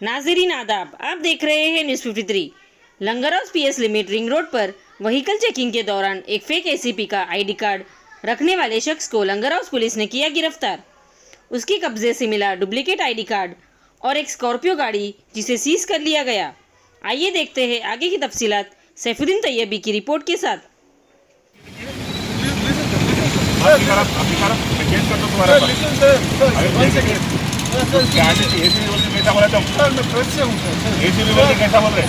नाज़रीन आदाब, आप देख रहे हैं news 53। Langar Houz PS limit ring road पर व्हीकल चेकिंग के दौरान एक फेक एसीपी का आईडी कार्ड रखने वाले शख्स को लंगर हाउस पुलिस ने किया गिरफ्तार। उसके कब्जे से मिला डुप्लीकेट आईडी कार्ड और एक स्कॉर्पियो गाड़ी, जिसे सीज कर लिया गया। आइए देखते हैं आगे की तफसीलात सैफुद्दीन तैयबी की रिपोर्ट के साथ। कैसा बोला तुम? एसीबी बोल के कैसा बोल रहे?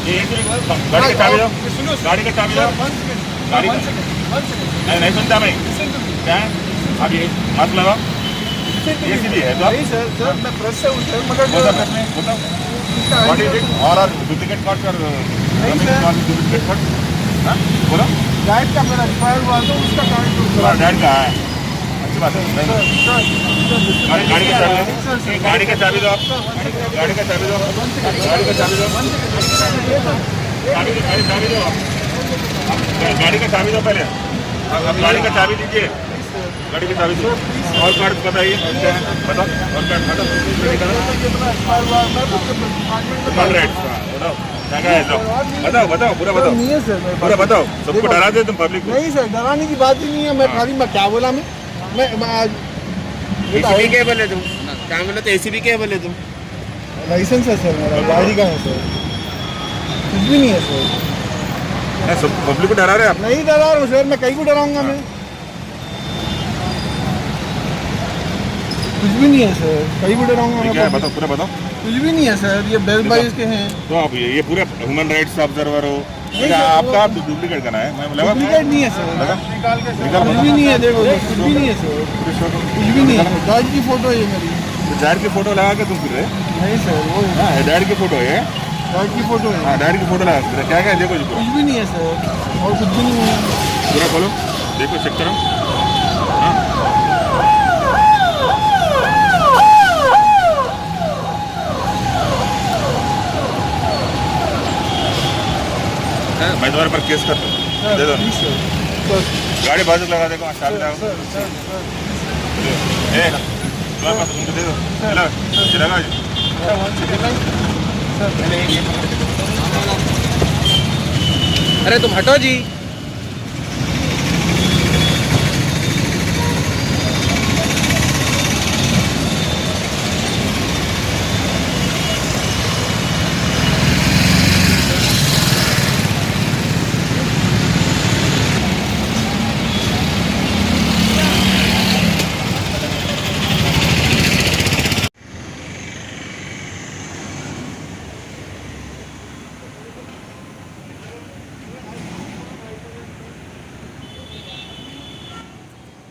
ये एसीबी गाड़ी का चाबी दो, गाड़ी का चाबी दो, गाड़ी नहीं सुनता भाई क्या? अब ये मत लगाओ, एसीबी है तो नहीं सर मैं प्रेस से हूँ सर, मगर और डुप्लीकेट कार्ड कर डुप्लीकेट कार्ड बोलो। गाइड का मेरा एक्सपायर हुआ तो उसका कार्ड डैड का है, अच्छी बात है। गाड़ी का चाबी दो, गाड़ी का चाबी दो, गाड़ी का चाबी दो, गाड़ी का चाबी दो, गाड़ी का चाबी दो, गाड़ी का चाबी दो पहले। अब गाड़ी का चाबी दीजिए, गाड़ी की चाबी दो। और कार्ड बताइए, बताओ और कार्ड बताओ। क्या है बताओ, बताओ पूरा बताओ, नहीं है सर, पूरा बताओ। सबको डरा दे तुम पब्लिक को। नहीं सर, डराने की बात ही नहीं है। मैं खाली मैं क्या बोला मैं एसीबी के बोले तुम? क्या बोले? तो एसीबी के बोले तुम? लाइसेंस है सर मेरा, गाड़ी का है सर, कुछ भी नहीं है सर। सब पब्लिक को डरा रहे आप? नहीं डरा रहा हूँ सर, मैं कहीं को डराऊंगा मैं? कुछ भी नहीं है सर, कहीं को डराऊंगा क्या है मैं? बताओ, पूरा बताओ। कुछ भी नहीं है सर, ये बेस्ट बाइज के हैं। तो आप ये पूरे ह्यूमन राइट्स ऑब्जर्वर हो, नहीं क्या सर, आपका डुप्लीकेट करना है? मैं लगा डुप्लीकेट नहीं है सर, लगा कुछ भी नहीं है। देखो कुछ भी नहीं है सर, कुछ भी नहीं है। डैड की फोटो है ये मेरी। डैड की फोटो लगा के तुम फिर रहे? नहीं सर, वो हाँ डैड की फोटो है। डैड की फोटो है। हाँ डैड की फोटो लगा के फिर रहे। क्या क्या है देखो जी, कुछ भी नहीं है सर, और कुछ भी नहीं है। पूरा खोलो, देखो चेक करो। मैं तुम्हारे पर केस करता हूँ, दे दो। प्लीज सर, गाड़ी बाजू लगा देखो, चाबी लगाओ। सर सर सर ए तुम्हारे पास उनको दे दो, चलो लगा जी। अरे तुम हटो जी।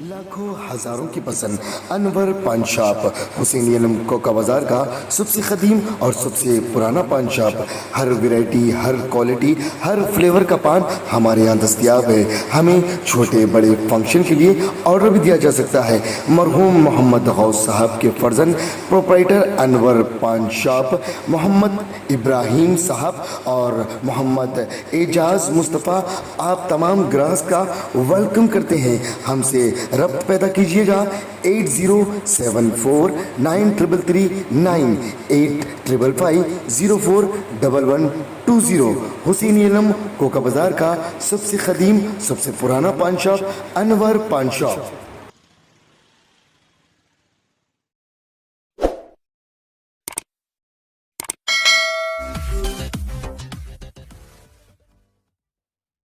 लाखों हजारों की पसंद अनवर पान शॉप, हुसैनी आलम कोका बाजार का सबसे कदीम और सबसे पुराना पान शॉप। हर वैरायटी, हर क्वालिटी, हर फ्लेवर का पान हमारे यहाँ दस्तयाब है। हमें छोटे बड़े फंक्शन के लिए ऑर्डर भी दिया जा सकता है। मरहूम मोहम्मद गौस साहब के फर्जंद प्रोप्राइटर अनवर पान शॉप मोहम्मद इब्राहिम साहब और मोहम्मद एजाज मुस्तफ़ा आप तमाम ग्राहक का वेलकम करते हैं। हमसे रब्त पैदा कीजिएगा 8074933339 8555041120। हुसैनी आलम कोका बाजार का सबसे कदीम सबसे पुराना पान शॉप अनवर पान शॉप।